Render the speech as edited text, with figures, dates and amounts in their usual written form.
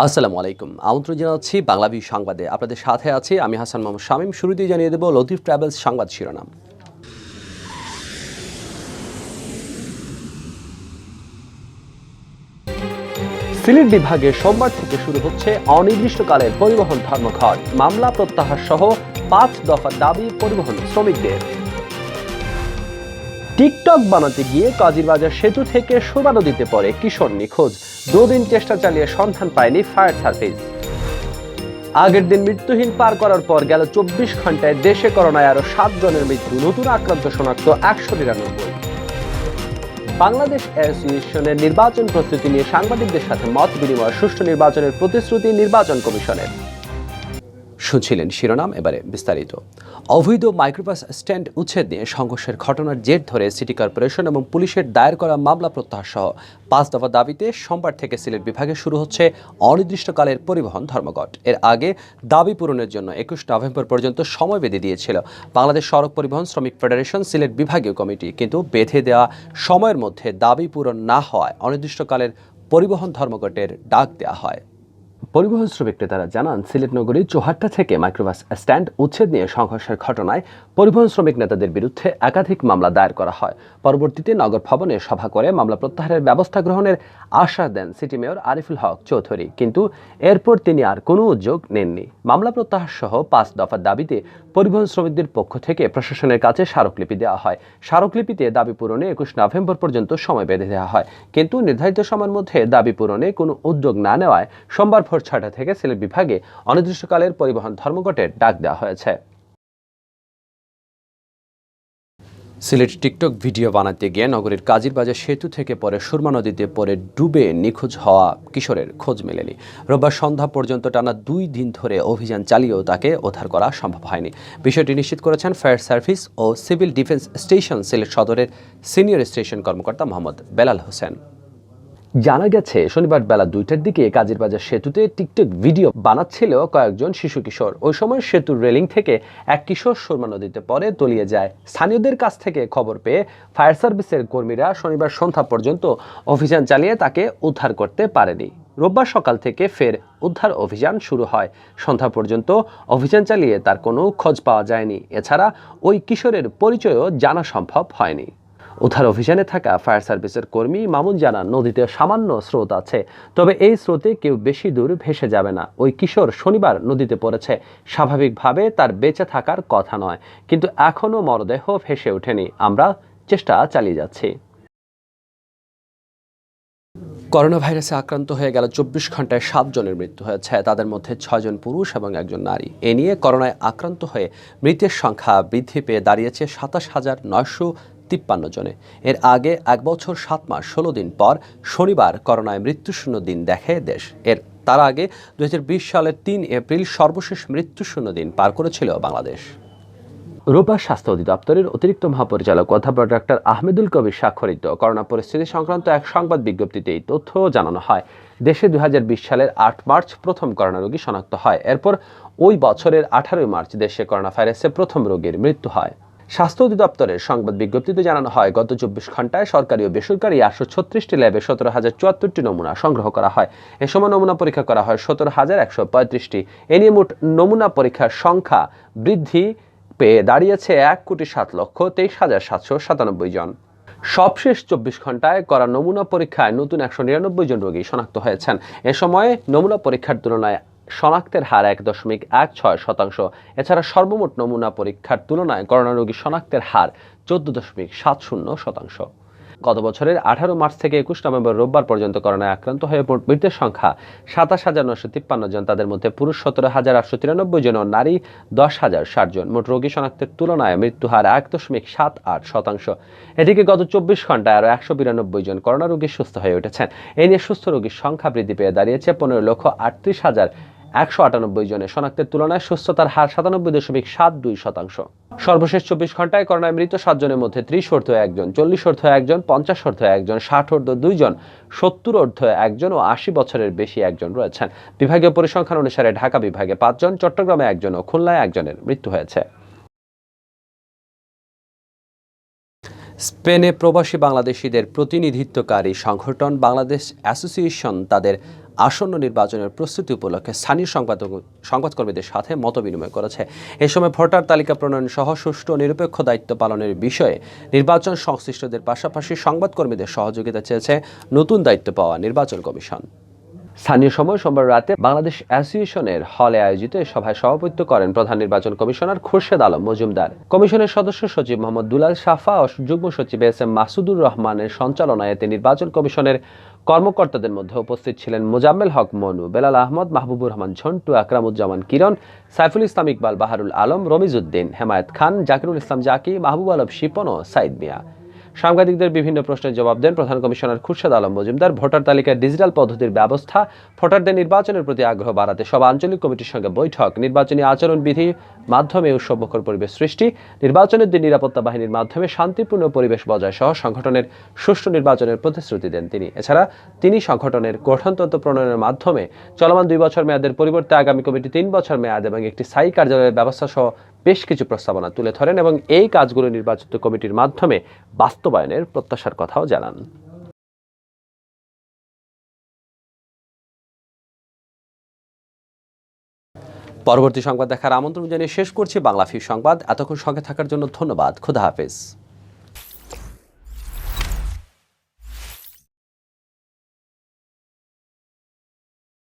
আসসালামু আলাইকুম। আমন্ত্রণ জানাচ্ছি বাংলাভিউ সংবাদে। আপনাদের সাথে আছি আমি হাসান মোহাম্মদ শামীম। শুরুতেই জানিয়ে দেব লতিফ ট্রাভেলস সংবাদ শিরোনাম। সিলেট বিভাগে সোমবার থেকে শুরু হচ্ছে অনির্দিষ্টকালের পরিবহন ধর্মঘট। মামলা প্রত্যাহার সহ 5 দফা দাবি পরিবহন শ্রমিকদের। টিকটক বানাতে গিয়ে কাজিরবাজার সেতু থেকে সুরমা নদীতে পড়ে কিশোর নিখোঁজ। 2 দিন চেষ্টা চালিয়ে সন্ধান পায়নি ফায়ার সার্ভিস। আগের দিন মৃত্যুহীন পার করার পর গেল 24 ঘন্টায় দেশে করোনায় আরো 7 জনের মৃত্যু, নতুন আক্রান্ত শনাক্ত 199। বাংলাদেশ অ্যাসোসিয়েশনের নির্বাচন প্রস্তুতি নিয়ে সাংবাদিকদের সাথে মত বিনিময়, সুষ্ঠু নির্বাচনের প্রতিশ্রুতি নির্বাচন কমিশনের। শুনছিলেন শিরোনাম, এবারে বিস্তারিত। অবৈধ মাইক্রোবাস স্ট্যান্ড উচ্ছেদ নিয়ে সংঘর্ষের ঘটনার জের ধরে সিটি কর্পোরেশন এবং পুলিশের দায়ের করা মামলা প্রত্যাহার সহ 5 দফা দাবিতে সোমবার থেকে সিলেট বিভাগে শুরু হচ্ছে অনির্দিষ্টকালের পরিবহন ধর্মঘট। এর আগে দাবি পূরণের জন্য 21 নভেম্বর পর্যন্ত সময় বেঁধে দিয়েছিল বাংলাদেশ সড়ক পরিবহন শ্রমিক ফেডারেশন সিলেট বিভাগীয় কমিটি, কিন্তু বেঁধে দেওয়া সময়ের মধ্যে দাবি পূরণ না হওয়ায় অনির্দিষ্টকালের পরিবহন ধর্মঘটের ডাক দেওয়া হয়। পরিবহন শ্রমিক নেতারা জানান, সিলেট নগরীর চৌহাট্টা থেকে মাইক্রোবাস স্ট্যান্ড উচ্ছেদ নিয়ে সংঘর্ষের ঘটনায় পরিবহন শ্রমিক নেতাদের বিরুদ্ধে একাধিক মামলা দায়ের করা হয়। পরবর্তীতে নগর ভবনে সভা করে মামলা প্রত্যাহারের ব্যবস্থা গ্রহণের আশ্বাস দেন সিটি মেয়র আরিফুল হক চৌধুরী, কিন্তু এরপর তিনি আর কোনো উদ্যোগ নেননি। মামলা প্রত্যাহার সহ 5 দফার দাবিতে পরিবহন শ্রমিকদের পক্ষ থেকে প্রশাসনের কাছে স্মারকলিপি দেওয়া হয়। স্মারকলিপিতে দাবি পূরণে 21 নভেম্বর পর্যন্ত সময় বেঁধে দেওয়া হয়, কিন্তু নির্ধারিত সময়ের মধ্যে দাবি পূরণে কোনো উদ্যোগ না নেওয়ায় সোমবার ভোর 6টা থেকে সিলেট বিভাগে অনির্দিষ্টকালের পরিবহন ধর্মঘটের ডাক দেওয়া হয়েছে। সিলেট টিকটক ভিডিও বানাতে গিয়ে নগরীর কাজিরবাজার সেতু থেকে পরে সুরমা নদীতে পড়ে ডুবে নিখোঁজ হওয়া কিশোরের খোঁজ মেলেনি। রোববার সন্ধ্যা পর্যন্ত টানা 2 দিন ধরে অভিযান চালিয়েও তাকে উদ্ধার করা সম্ভব হয়নি। বিষয়টি নিশ্চিত করেছেন ফায়ার সার্ভিস ও সিভিল ডিফেন্স স্টেশন সিলেট সদরের সিনিয়র স্টেশন কর্মকর্তা মোহাম্মদ বেলাল হোসেন। জানা গেছে, শনিবার বেলা 2টার দিকে কাজিরবাজার সেতুতে টিকটক ভিডিও বানাচ্ছিল কয়েকজন শিশু কিশোর। ওই সময় সেতুর রেলিং থেকে এক কিশোর সুরমা নদীতে পড়ে তলিয়ে যায়। স্থানীয়দের কাছ থেকে খবর পেয়ে ফায়ার সার্ভিসের কর্মীরা শনিবার সন্ধ্যা পর্যন্ত অভিযান চালিয়ে তাকে উদ্ধার করতে পারেনি। রোববার সকাল থেকে ফের উদ্ধার অভিযান শুরু হয়। সন্ধ্যা পর্যন্ত অভিযান চালিয়ে তার কোনো খোঁজ পাওয়া যায়নি। এছাড়া ওই কিশোরের পরিচয়ও জানা সম্ভব হয়নি। উদ্ধার অভিযানে থাকা ফায়ার সার্ভিসের কর্মী মামুন জানান, নদীতে সামান্য স্রোত আছে, তবে এই স্রোতে কেউ বেশি দূর ভেসে যাবে না। ওই কিশোর শনিবার নদীতে পড়েছে। স্বাভাবিকভাবে তার বেঁচে থাকার কথা নয়, কিন্তু এখনও মরদেহ ভেসে ওঠেনি। আমরা চেষ্টা চালিয়ে যাচ্ছি। করোনা ভাইরাসে আক্রান্ত হয়ে গেল 24 ঘন্টায় 7 জনের মৃত্যু হয়েছে। তাদের মধ্যে 6 জন পুরুষ এবং 1 জন নারী। এ নিয়ে করোনায় আক্রান্ত হয়ে মৃতের সংখ্যা বৃদ্ধি পেয়ে দাঁড়িয়েছে 27,953 জনে। এর আগে 1 বছর 7 মাস 16 দিন পর শনিবার করোনায় মৃত্যুশূন্য দিন দেখে দেশ। তার আগে 2020 সালের 3 এপ্রিল সর্বশেষ মৃত্যুশূন্য দিন পার করেছিল বাংলাদেশ। রোববার স্বাস্থ্য অধিদপ্তরের অতিরিক্ত মহাপরিচালক অধ্যাপক ডক্টর আহমেদুল কবির স্বাক্ষরিত করোনা পরিস্থিতি সংক্রান্ত এক সংবাদ বিজ্ঞপ্তিতে এই তথ্য জানানো হয়। দেশে 2020 সালের 8 মার্চ প্রথম করোনা রোগী শনাক্ত হয়। এরপর ওই বছরের 18 মার্চ দেশে করোনা ভাইরাসে প্রথম রোগীর মৃত্যু হয়। স্বাস্থ্য অধিদপ্তরের সংবাদ বিজ্ঞপ্তিতে জানানো হয়, গত 24 ঘন্টায় সরকারি ও বেসরকারি 836টি ল্যাবে 17,074টি নমুনা সংগ্রহ করা হয়। এ সময় নমুনা পরীক্ষা করা হয় 17,135টি। এ নিয়ে মোট নমুনা পরীক্ষার সংখ্যা বৃদ্ধি পেয়ে দাঁড়িয়েছে 1,07,23,797 জন। সবশেষ 24 ঘন্টায় করা নমুনা পরীক্ষায় নতুন 199 জন রোগী শনাক্ত হয়েছেন। এ সময় নমুনা পরীক্ষার তুলনায় শনাক্তের হার 1.16%। এছাড়া সর্বমোট নমুনা পরীক্ষার তুলনায় করোনা রোগী শনাক্তের হার 14.70%। গত বছরের 18 মার্চ থেকে 21 নভেম্বর রোববার পর্যন্ত করোনায় আক্রান্ত হয়ে মৃতের সংখ্যা 27,953 জন। তাদের মধ্যে পুরুষ 17,893 জন ও নারী 10,060 জন। মোট রোগী শনাক্তের তুলনায় মৃত্যু হার 1.78%। এদিকে গত 24 ঘন্টায় আরও 192 জন করোনা রোগী সুস্থ হয়ে উঠেছেন। এই নিয়ে সুস্থ রোগীর সংখ্যা বৃদ্ধি পেয়ে দাঁড়িয়েছে 15,38,198 জনের। শনাক্তের তুলনায় সুস্থতার হার 97.72%। সর্বশেষ 24 ঘন্টায় করোনায় মৃত 7 জনের মধ্যে 30 ঊর্ধ্ব 1 জন, 40 ঊর্ধ্ব 1 জন, 50 ঊর্ধ্ব 1 জন, 60 ঊর্ধ্ব 2 জন, 70 ঊর্ধ্ব 1 জন ও 80 বছরের বেশি 1 জন রয়েছেন। বিভাগীয় পরিসংখ্যান অনুসারে ঢাকা বিভাগে 5 জন, চট্টগ্রামে 1 জন ও খুলনায় 1 জনের মৃত্যু হয়েছে। স্পেনে প্রবাসী বাংলাদেশিদের প্রতিনিধিত্বকারী সংগঠন বাংলাদেশ অ্যাসোসিয়েশন তাদের আসন্ন নির্বাচনের প্রস্তুতি উপলক্ষে স্থানীয় সংবাদকর্মীদের সাথে মতবিনিময় করেছে। এ সময় ভোটার তালিকা প্রণয়ন সহ সুষ্ঠু ও নিরপেক্ষ দায়িত্ব পালনের বিষয়ে নির্বাচন সংশ্লিষ্টদের পাশাপাশি সংবাদকর্মীদের সহযোগিতা চেয়েছে নতুন দায়িত্ব পাওয়া নির্বাচন কমিশন। স্থানীয় সময় সোমবার রাতে বাংলাদেশ অ্যাসোসিয়েশনের হলে আয়োজিত এ সভায় সভাপতিত্ব করেন প্রধান নির্বাচন কমিশনার খোরশেদ আলম মজুমদার। কমিশনের সদস্য সচিব মোহাম্মদ দুলাল সাফা ও যুগ্ম সচিব এস এম মাসুদুর রহমানের সঞ্চালনায় এতে নির্বাচন কমিশনের কর্মকর্তাদের মধ্যে উপস্থিত ছিলেন মোজাম্মেল হক মনু, বেলাল আহমদ, মাহবুবুর রহমান ঝন্টু, আকরামুজ্জামান কিরণ, সাইফুল ইসলাম ইকবাল, বাহারুল আলম, রমিজউদ্দিন, হেমায়েত খান, জাকিরুল ইসলাম জাকি, মাহবুব আলম শিপন ও সাইদ মিয়া। সাংবাদিকদের বিভিন্ন প্রশ্নের জবাব দেন প্রধান কমিশনার খোরশেদ আলম মজুমদার। ভোটার তালিকায় ডিজিটাল পদ্ধতির ব্যবস্থা, ভোটারদের নির্বাচনের প্রতি আগ্রহ বাড়াতে সব আঞ্চলিক কমিটির সঙ্গে বৈঠক, নির্বাচনী আচরণবিধি মাধ্যমে উৎসবমুখর পরিবেশ সৃষ্টি, নির্বাচনের দিন নিরাপত্তা বাহিনীর মাধ্যমে শান্তিপূর্ণ পরিবেশ বজায় সহ সংগঠনের সুষ্ঠু নির্বাচনের প্রতিশ্রুতি দেন তিনি। এছাড়া তিনি সংগঠনের গঠনতন্ত্র প্রণয়নের মাধ্যমে চলমান 2 বছর মেয়াদের পরিবর্তে আগামী কমিটি 3 বছর মেয়াদ এবং একটি স্থায়ী কার্যালয়ের ব্যবস্থা সহ বেশ কিছু প্রস্তাবনা তুলে ধরেন এবং এই কাজগুলো নির্বাচিত কমিটির মাধ্যমে বাস্তবায়নের প্রত্যাশার কথাও জানান। পরবর্তী সংবাদ দেখার আমন্ত্রণ জানিয়ে শেষ করছি বাংলা ভিউ সংবাদ। এতক্ষণ সঙ্গে থাকার জন্য ধন্যবাদ। খোদা হাফেজ।